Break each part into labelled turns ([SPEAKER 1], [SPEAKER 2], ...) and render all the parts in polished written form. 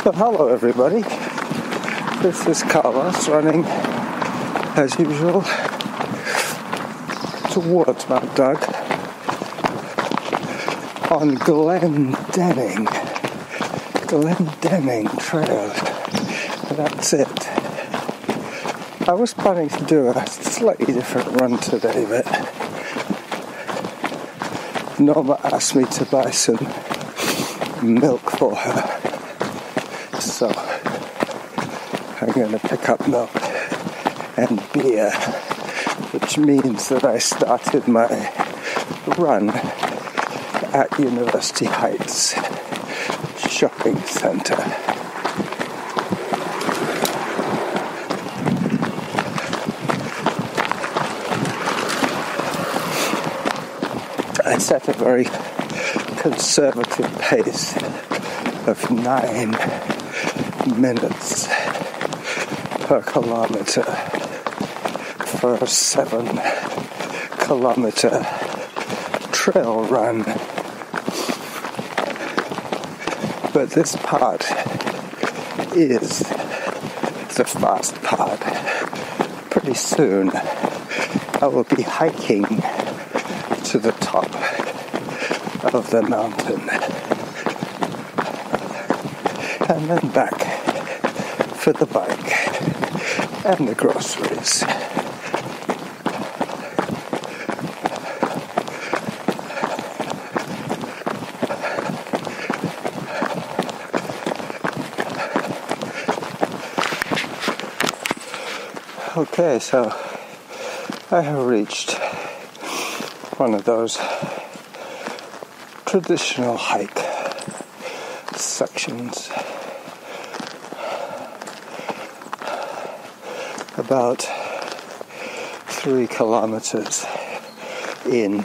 [SPEAKER 1] So hello everybody, this is Carlos running as usual towards Mount Doug on Glendenning Trail. That's it. I was planning to do a slightly different run today, but Norma asked me to buy some milk for her. So I'm going to pick up milk and beer, which means that I started my run at University Heights Shopping Centre. I set a very conservative pace of 9 minutes per kilometre for a 7-kilometre trail run. But this part is the fast part. Pretty soon I will be hiking to the top of the mountain and then back for the bike and the groceries. Okay, so I have reached one of those traditional hike sections, about 3 kilometers in,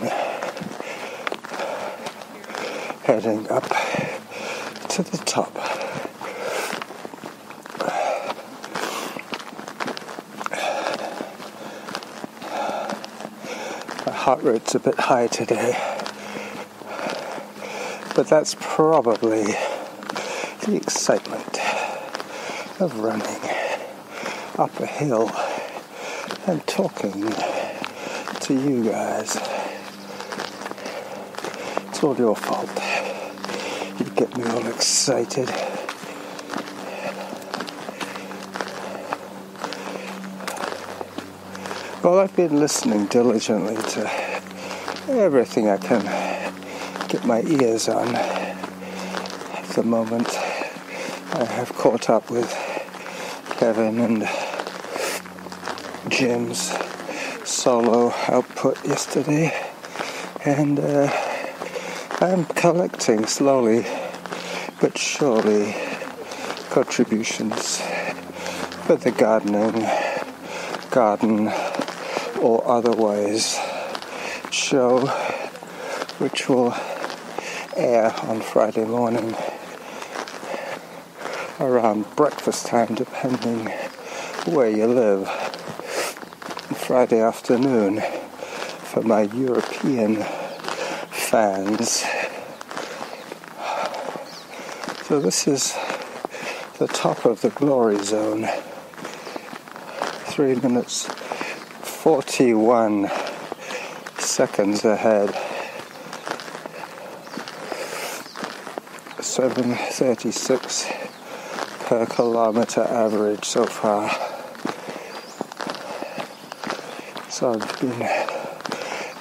[SPEAKER 1] heading up to the top. My heart rate's a bit high today, but that's probably the excitement of running up a hill and talking to you guys. It's all your fault. You get me all excited. Well, I've been listening diligently to everything I can get my ears on. At the moment, I have caught up with Kevin and Jim's solo output yesterday, and I'm collecting slowly but surely contributions for the garden or otherwise show, which will air on Friday morning around breakfast time, depending where you live. Friday afternoon for my European fans. So this is the top of the glory zone. 3 minutes 41 seconds ahead. 7:36 per kilometre average so far. So I've been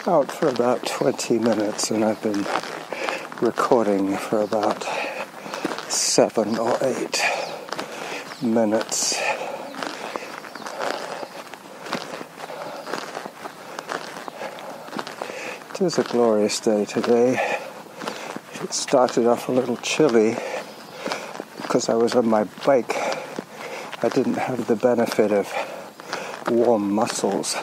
[SPEAKER 1] out for about 20 minutes and I've been recording for about 7 or 8 minutes. It is a glorious day today. It started off a little chilly because I was on my bike. I didn't have the benefit of warm muscles.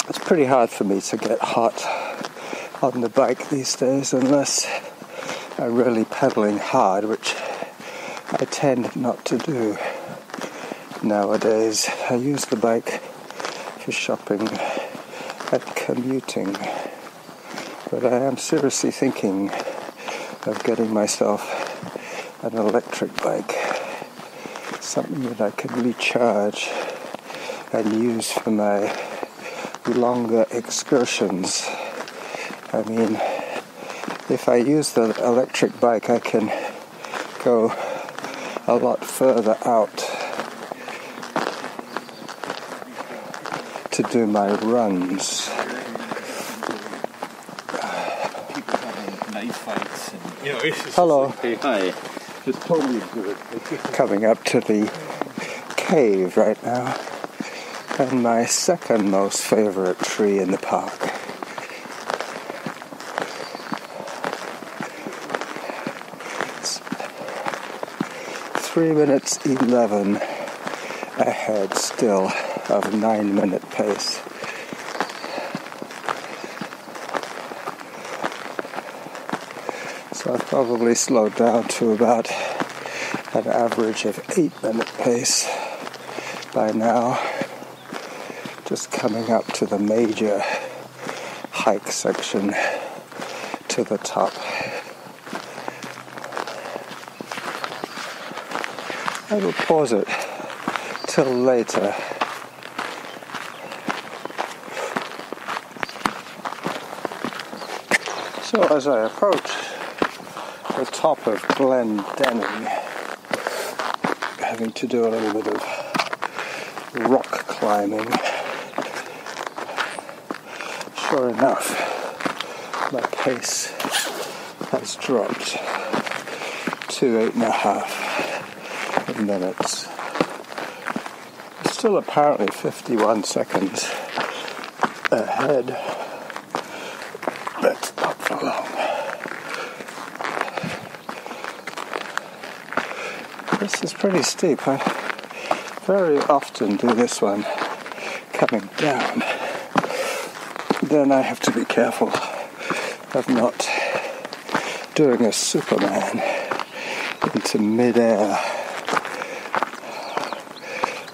[SPEAKER 1] It's pretty hard for me to get hot on the bike these days unless I'm really pedaling hard, which I tend not to do nowadays. I use the bike for shopping and commuting, but I am seriously thinking of getting myself an electric bike, something that I can recharge and use for my longer excursions. I mean, if I use the electric bike, I can go a lot further out to do my runs. Hello.
[SPEAKER 2] Hey, hi. Just totally good.
[SPEAKER 1] Coming up to the cave right now, and my second most favorite tree in the park. It's 3 minutes 11 ahead still of 9-minute pace. So I've probably slowed down to about an average of 8-minute pace by now, just coming up to the major hike section to the top. I will pause it till later. So as I approach the top of Glen Denning, having to do a little bit of rock climbing, sure enough, my pace has dropped to 8.5 minutes. It's still apparently 51 seconds ahead, but not for long. This is pretty steep. I very often do this one coming down. Then I have to be careful of not doing a Superman into mid-air.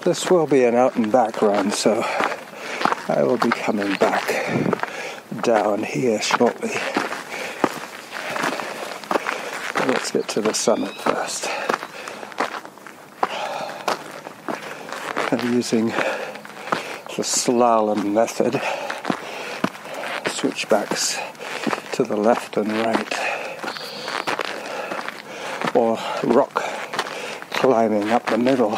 [SPEAKER 1] This will be an out and back run, so I will be coming back down here shortly. But let's get to the summit first. I'm using the slalom method, switchbacks to the left and right, or rock climbing up the middle.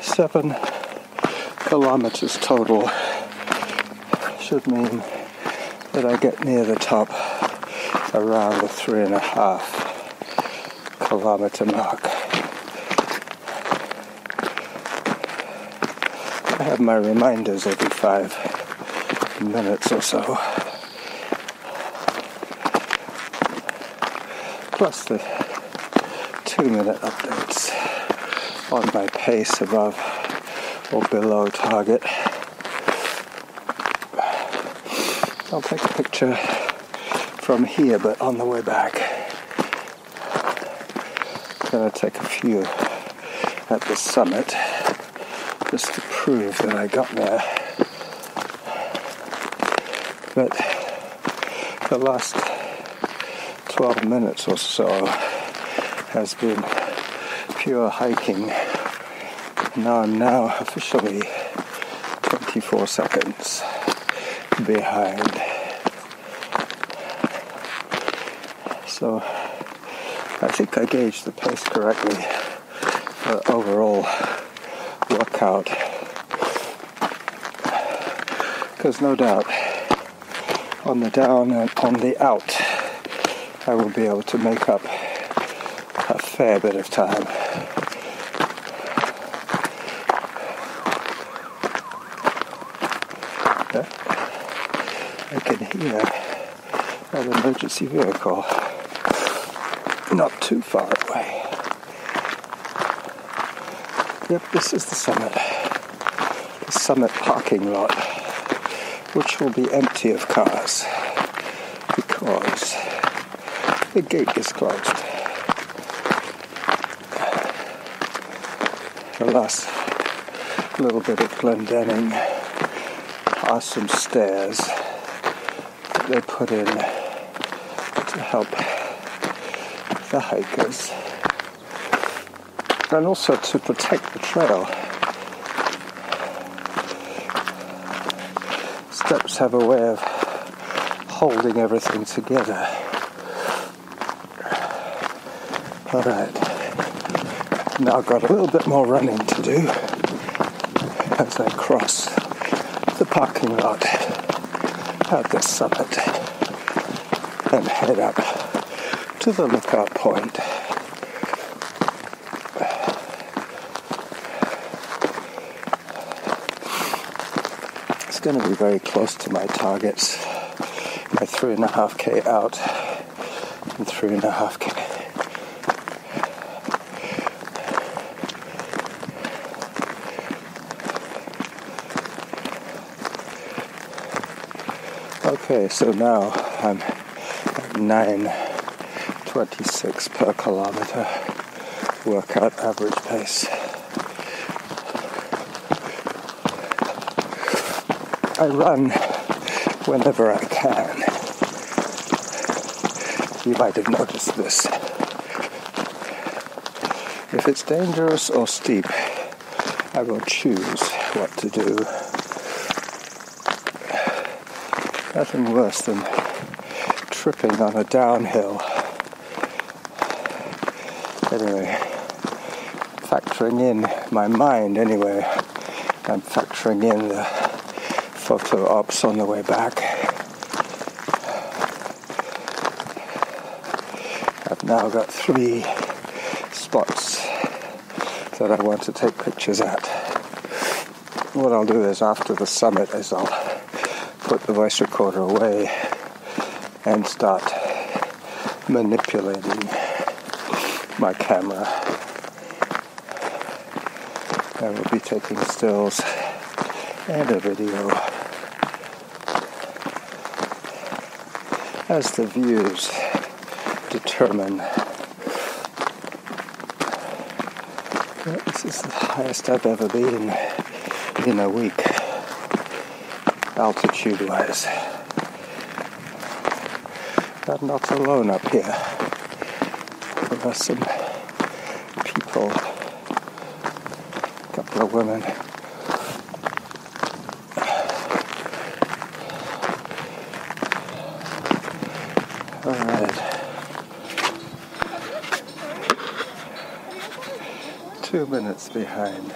[SPEAKER 1] Seven kilometers total should mean that I get near the top around the 3.5 kilometer mark. I have my reminders every 5 minutes or so, plus the 2-minute updates on my pace above or below target. I'll take a picture from here, but on the way back I'm going to take a few at the summit just to prove that I got there. But the last 12 minutes or so has been pure hiking. Now I'm officially 24 seconds behind. So I think I gauged the pace correctly for overall workout. Because no doubt on the down and on the out I will be able to make up a fair bit of time. I can hear an emergency vehicle not too far away. Yep, this is the summit parking lot, which will be empty of cars because the gate is closed. The last little bit of Glendenning are some stairs they put in to help the hikers and also to protect the trail. Steps have a way of holding everything together. Alright, now I've got a little bit more running to do as I cross the parking lot at the summit and head up to the lookout point. It's going to be very close to my targets, my 3.5k out and 3.5k. Okay, so now I'm at 9:26 per kilometer workout average pace. I run whenever I can. You might have noticed this. If it's dangerous or steep, I will choose what to do. Nothing worse than tripping on a downhill. Anyway, factoring in my mind anyway, I'm factoring in the photo ops on the way back. I've now got 3 spots that I want to take pictures at. What I'll do is after the summit is I'll put the voice recorder away and start manipulating my camera. I will be taking stills and a video as the views determine. This is the highest I've ever been in a week, altitude-wise. I'm not alone up here. There are some people, a couple of women. Alright. 2 minutes behind.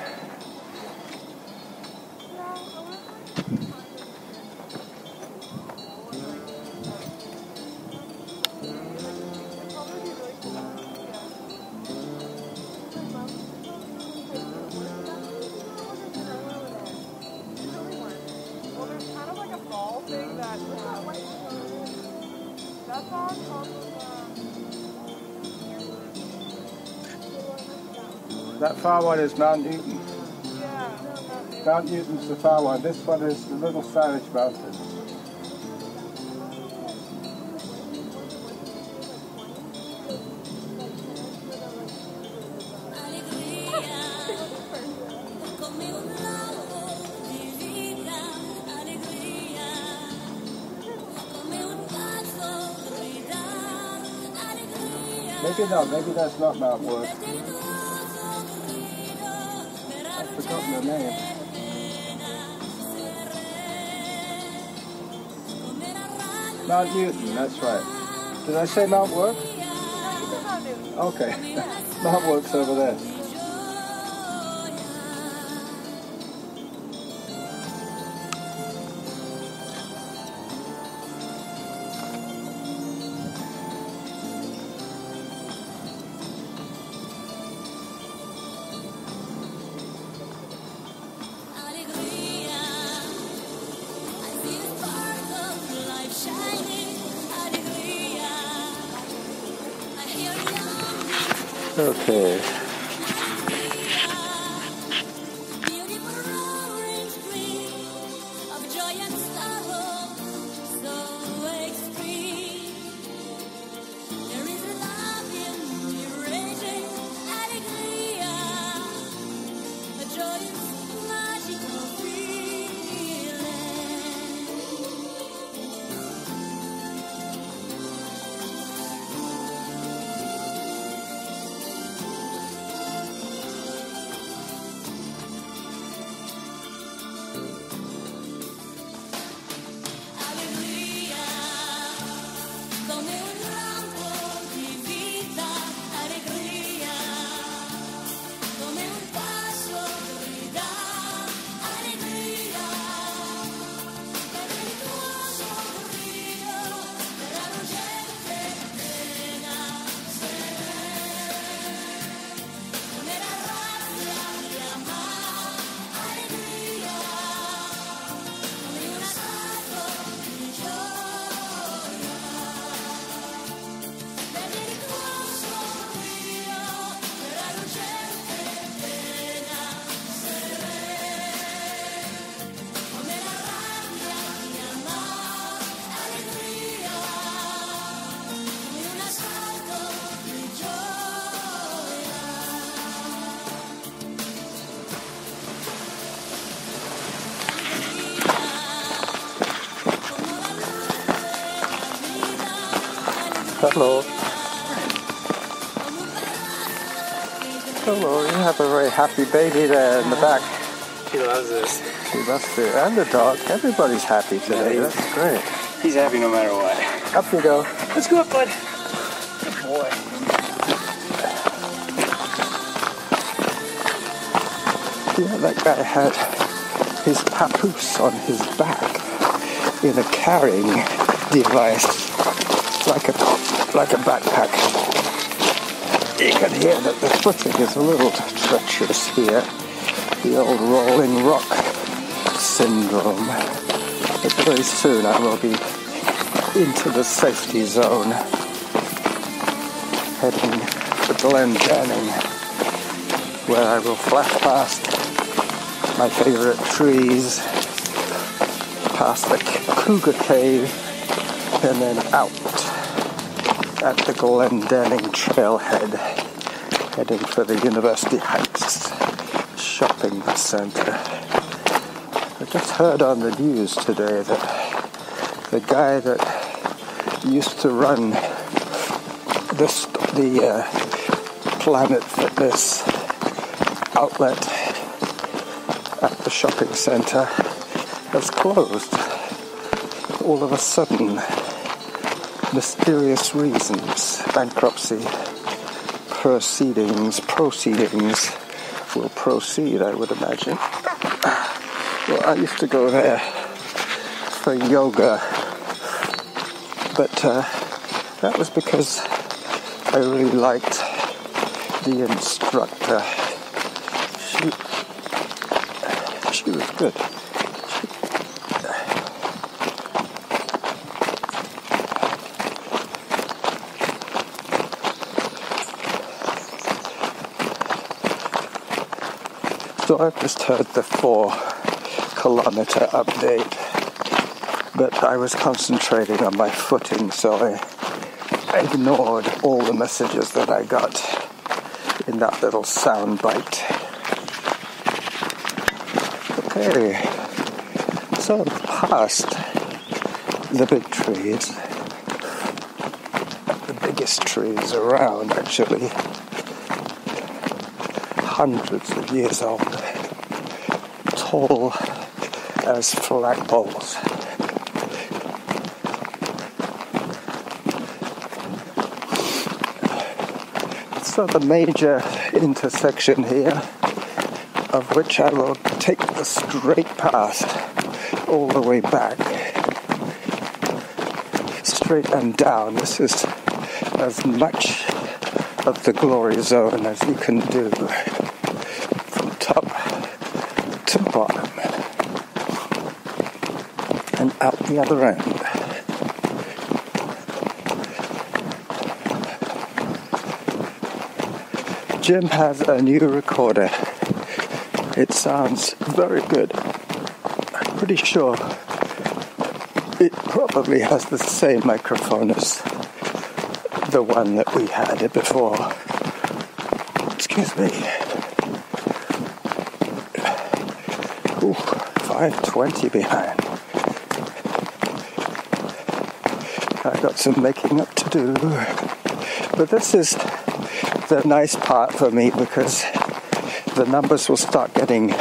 [SPEAKER 1] That far one is Mount Newton.
[SPEAKER 3] Yeah.
[SPEAKER 1] Mount Newton's the far one. This one is the Little Savage Mountain. Maybe not. Maybe that's not Mount Wood. I've forgotten the name. Mount Newton, that's right. Did I say Mount Wood? Okay. Mount Wood's over there. Okay. Hello. Hello, you have a very happy baby there in the back.
[SPEAKER 2] He loves this.
[SPEAKER 1] He must do. And the dog. Everybody's happy today.
[SPEAKER 2] Yeah,
[SPEAKER 1] That's great.
[SPEAKER 2] He's happy no matter what.
[SPEAKER 1] Up you go.
[SPEAKER 2] Let's go up, bud. Good boy.
[SPEAKER 1] Yeah, that guy had his papoose on his back in a carrying device, like a backpack. You can hear that the footing is a little treacherous here. The old rolling rock syndrome. But very soon I will be into the safety zone, heading for Glendenning, where I will flash past my favourite trees, past the Cougar Cave, and then out at the Glendenning trailhead, heading for the University Heights shopping centre. I just heard on the news today that the guy that used to run the Planet Fitness outlet at the shopping centre has closed. All of a sudden, mysterious reasons, bankruptcy proceedings will proceed, I would imagine. Well, I used to go there for yoga, but that was because I really liked the instructor. She was good. So I've just heard the 4-kilometer update, but I was concentrating on my footing, so I ignored all the messages that I got in that little sound bite. Okay, so past the big trees, the biggest trees around actually, hundreds of years old, tall as flagpoles. So the major intersection here, of which I will take the straight path all the way back, straight and down. This is as much of the glory zone as you can do from top to bottom and out the other end. Jim has a new recorder. It sounds very good. I'm pretty sure it probably has the same microphone as the one that we had before. Excuse me. Ooh, 5:20 behind. I got some making up to do. But this is the nice part for me because the numbers will start getting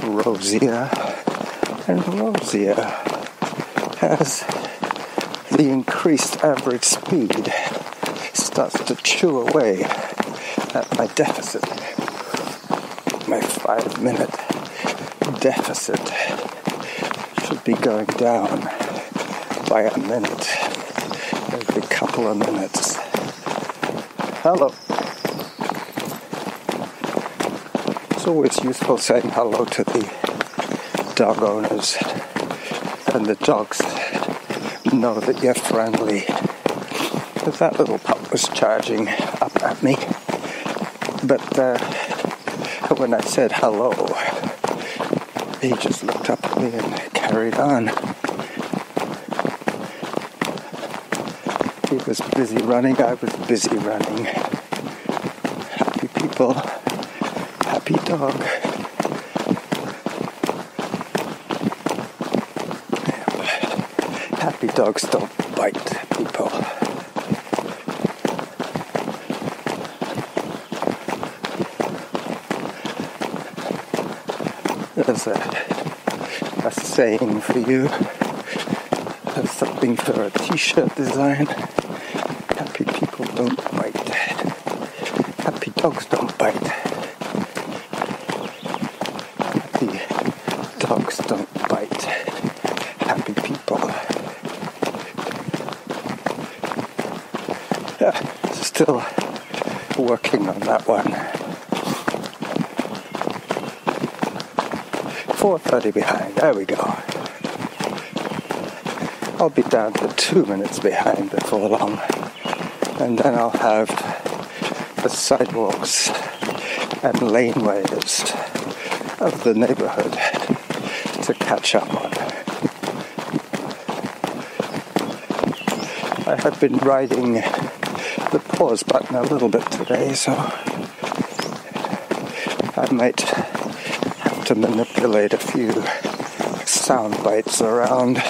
[SPEAKER 1] rosier and rosier as the increased average speed starts to chew away at my deficit. My 5-minute deficit should be going down by a minute every couple of minutes. Hello. It's always useful saying hello to the dog owners, and the dogs know that you're friendly. But that little pup was charging up at me, but when I said hello, he just looked up at me and carried on. He was busy running, I was busy running. Happy people, happy dog. Happy dogs don't bite people. There's a saying for you. There's something for a t-shirt design. Happy people don't bite. Happy dogs don't bite. Happy dogs don't bite. Happy people. Still working on that one. 4:30 behind. There we go. I'll be down to 2 minutes behind before long. And then I'll have the sidewalks and laneways of the neighborhood to catch up on. I have been riding the pause button a little bit today, so I might have to manipulate a few sound bites around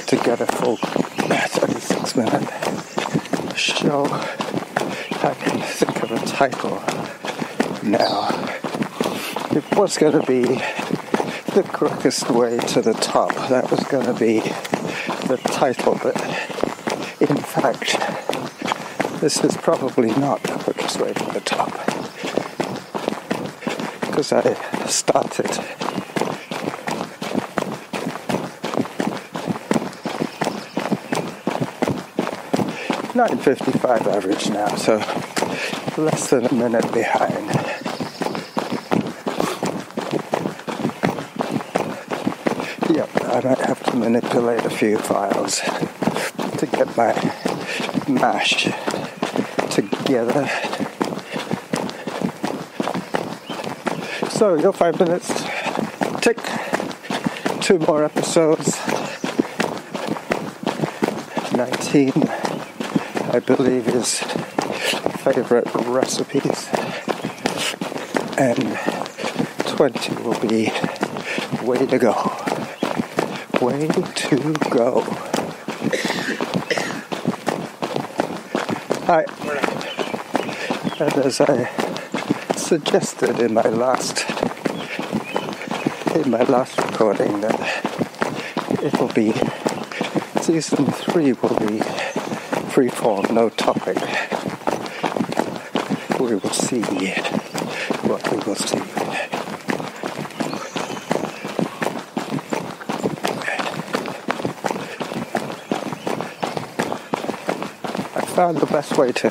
[SPEAKER 1] to get a full 36-minute show. I can think of a title now. It was going to be The Quickest Way to the Top. That was going to be the title, but in fact, this is probably not the quickest way to the top, because I started 9:55 average now, so less than a minute behind. Yep, I might have to manipulate a few files to get my mash together. So your 5 minutes tick. 2 more episodes. 19, I believe, is favorite recipes, and 20 will be way to go. Way to go. Hi. And as I suggested in my last recording, that it'll be season 3 will be freeform, no topic. We will see what we will see. I found the best way to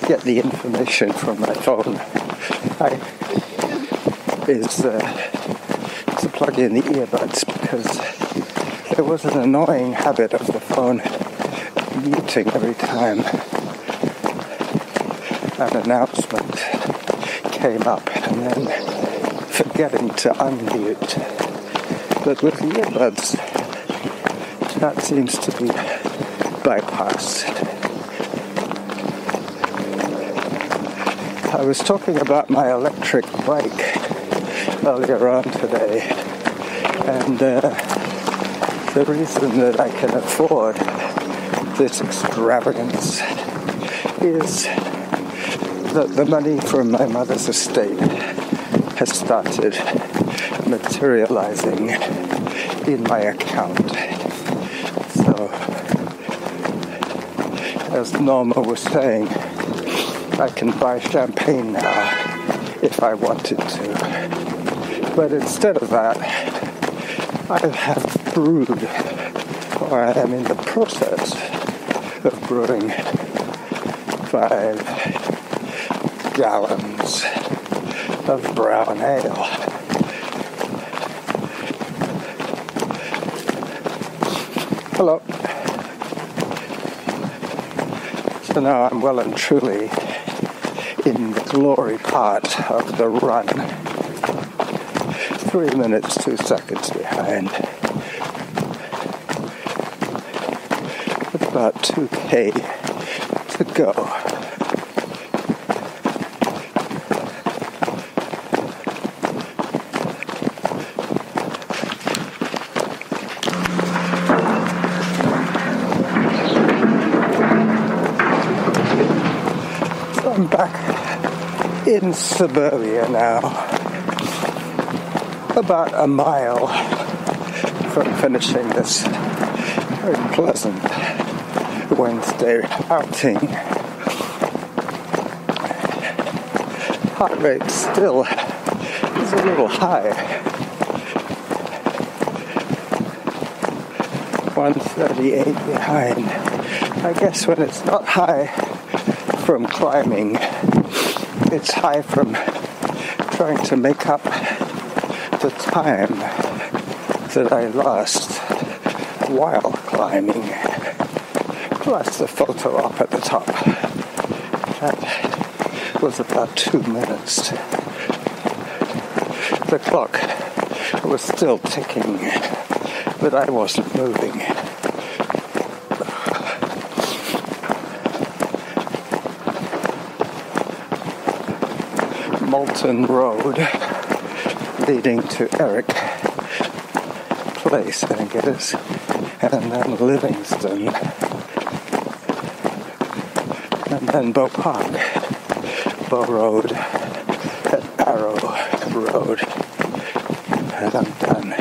[SPEAKER 1] get the information from my phone is to plug in the earbuds, because there was an annoying habit of the phone muting every time an announcement came up and then forgetting to unmute. But with the earbuds, that seems to be bypassed. I was talking about my electric bike earlier on today, and the reason that I can afford this extravagance is that the money from my mother's estate has started materializing in my account. So, as Norma was saying, I can buy champagne now if I wanted to. But instead of that, I have brewed, or I am in the process of brewing 5 gallons of brown ale. Hello. So now I'm well and truly in the glory part of the run. 3 minutes, 2 seconds behind. With about 2K to go. So I'm back in suburbia now. about a mile from finishing this very pleasant Wednesday outing. Heart rate still is a little high. 138 behind. I guess when it's not high from climbing, it's high from trying to make up the time that I lost while climbing. Plus the photo op at the top. That was about 2 minutes. The clock was still ticking, but I wasn't moving. Moulton Road leading to Eric Place, I think it is, and then Livingston, and then Bow Park, Bow Road, and Arrow Road, and I'm done.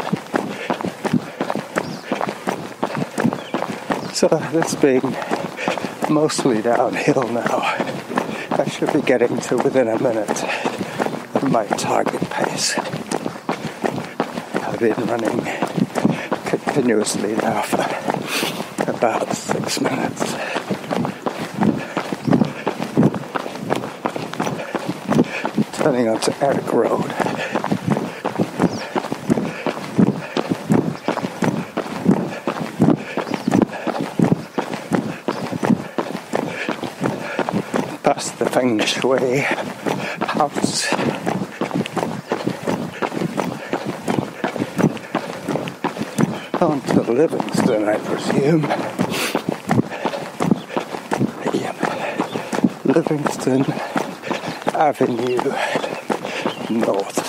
[SPEAKER 1] So this being mostly downhill now, I should be getting to within a minute of my target pace. I've been running continuously now for about 6 minutes. Turning onto Eric Road. Past the Feng Shui house. On to Livingston, I presume. Livingston Avenue North.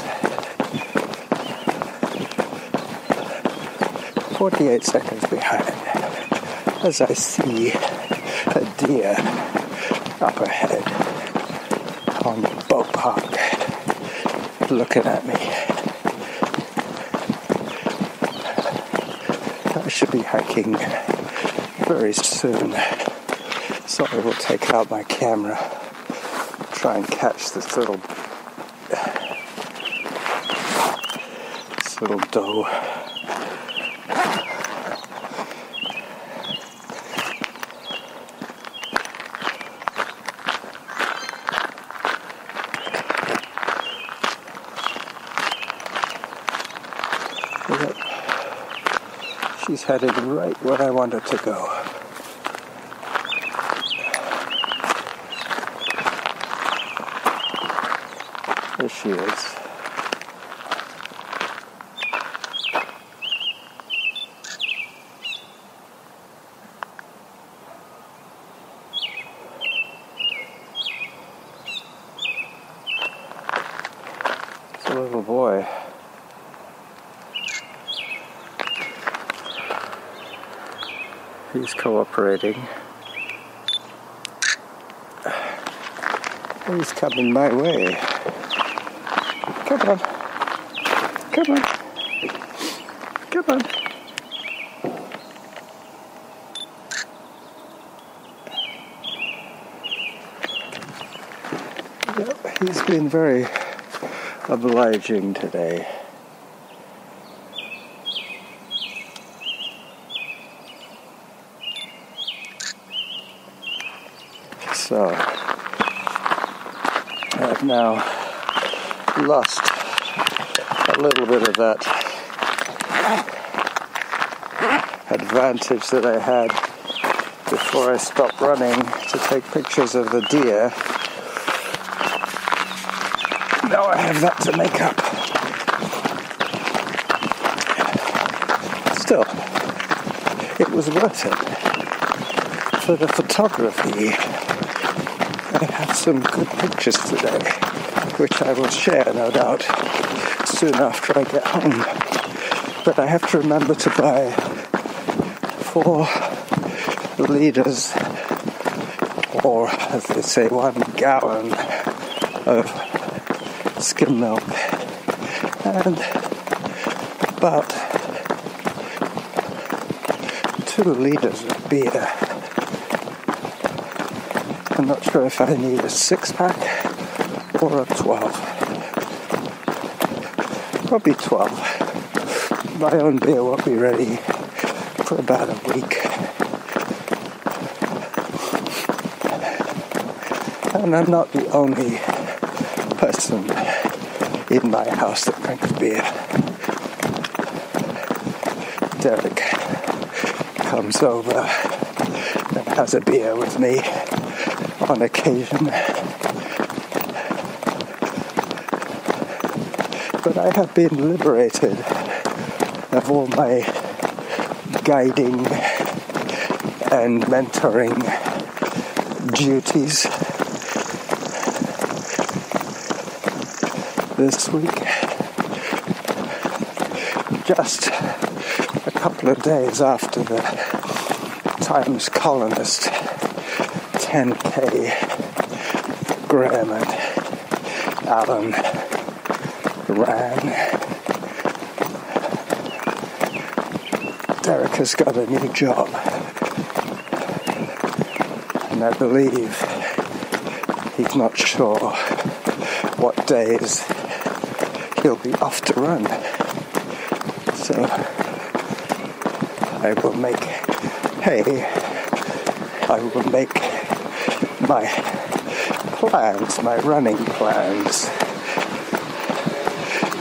[SPEAKER 1] 48 seconds behind as I see a deer up ahead on Bow Park looking at me. I should be hiking very soon, so I will take out my camera, try and catch this little doe. She's headed right where I want her to go. There she is. It's a little boy. He's cooperating. He's coming my way. Come on. Come on. Come on. Yep, he's been very obliging today. So, I've now lost a little bit of that advantage that I had before I stopped running to take pictures of the deer. Now I have that to make up. Still, it was worth it for the photography. I had some good pictures today, which I will share, no doubt, soon after I get home. But I have to remember to buy 4 liters, or as they say, 1 gallon of skim milk. And about 2 liters of beer. I'm not sure if I need a 6-pack or a 12. Probably 12. My own beer won't be ready for about a week. And I'm not the only person in my house that drinks beer. Derek comes over and has a beer with me on occasion. But I have been liberated of all my guiding and mentoring duties this week. Just a couple of days after the Times Colonist 10K, Graham and Alan ran, Derek has got a new job, and I believe he's not sure what days he'll be off to run. So I will make my plans, my running plans,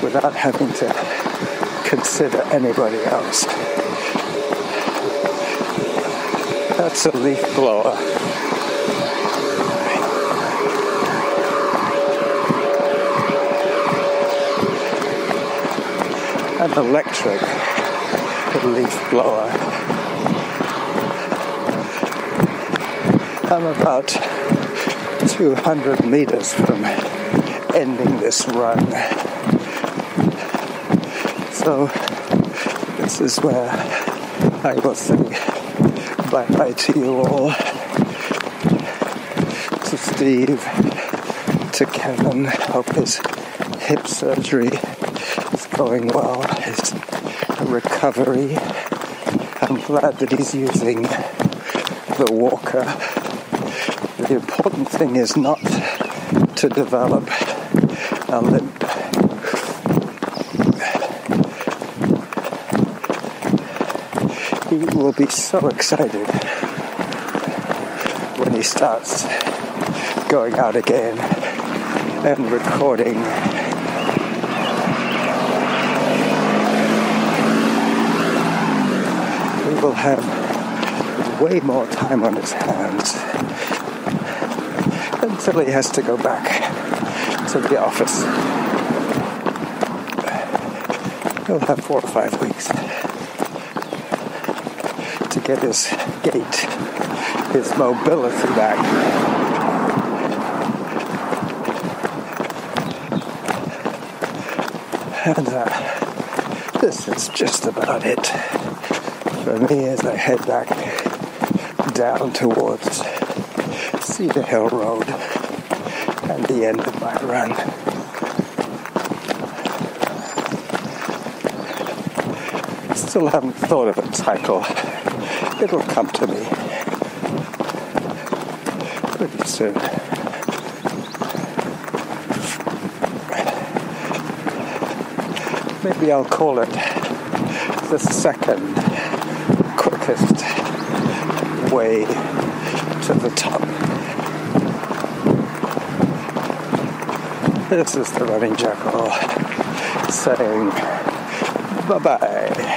[SPEAKER 1] without having to consider anybody else. That's a leaf blower. An electric leaf blower. I'm about 200 meters from ending this run. So this is where I will say bye-bye to you all. To Steve, to Kevin. Hope his hip surgery is going well. His recovery. I'm glad that he's using the walker. The important thing is not to develop a limp. He will be so excited when he starts going out again and recording. He will have way more time on his hands until he has to go back to the office. He'll have 4 or 5 weeks to get his gait, his mobility back. And this is just about it for me as I head back down towards Cedar Hill Road and the end of my run. Still haven't thought of a title. It'll come to me pretty soon. Maybe I'll call it the second quickest way to the top. This is the Running Jackal saying bye-bye.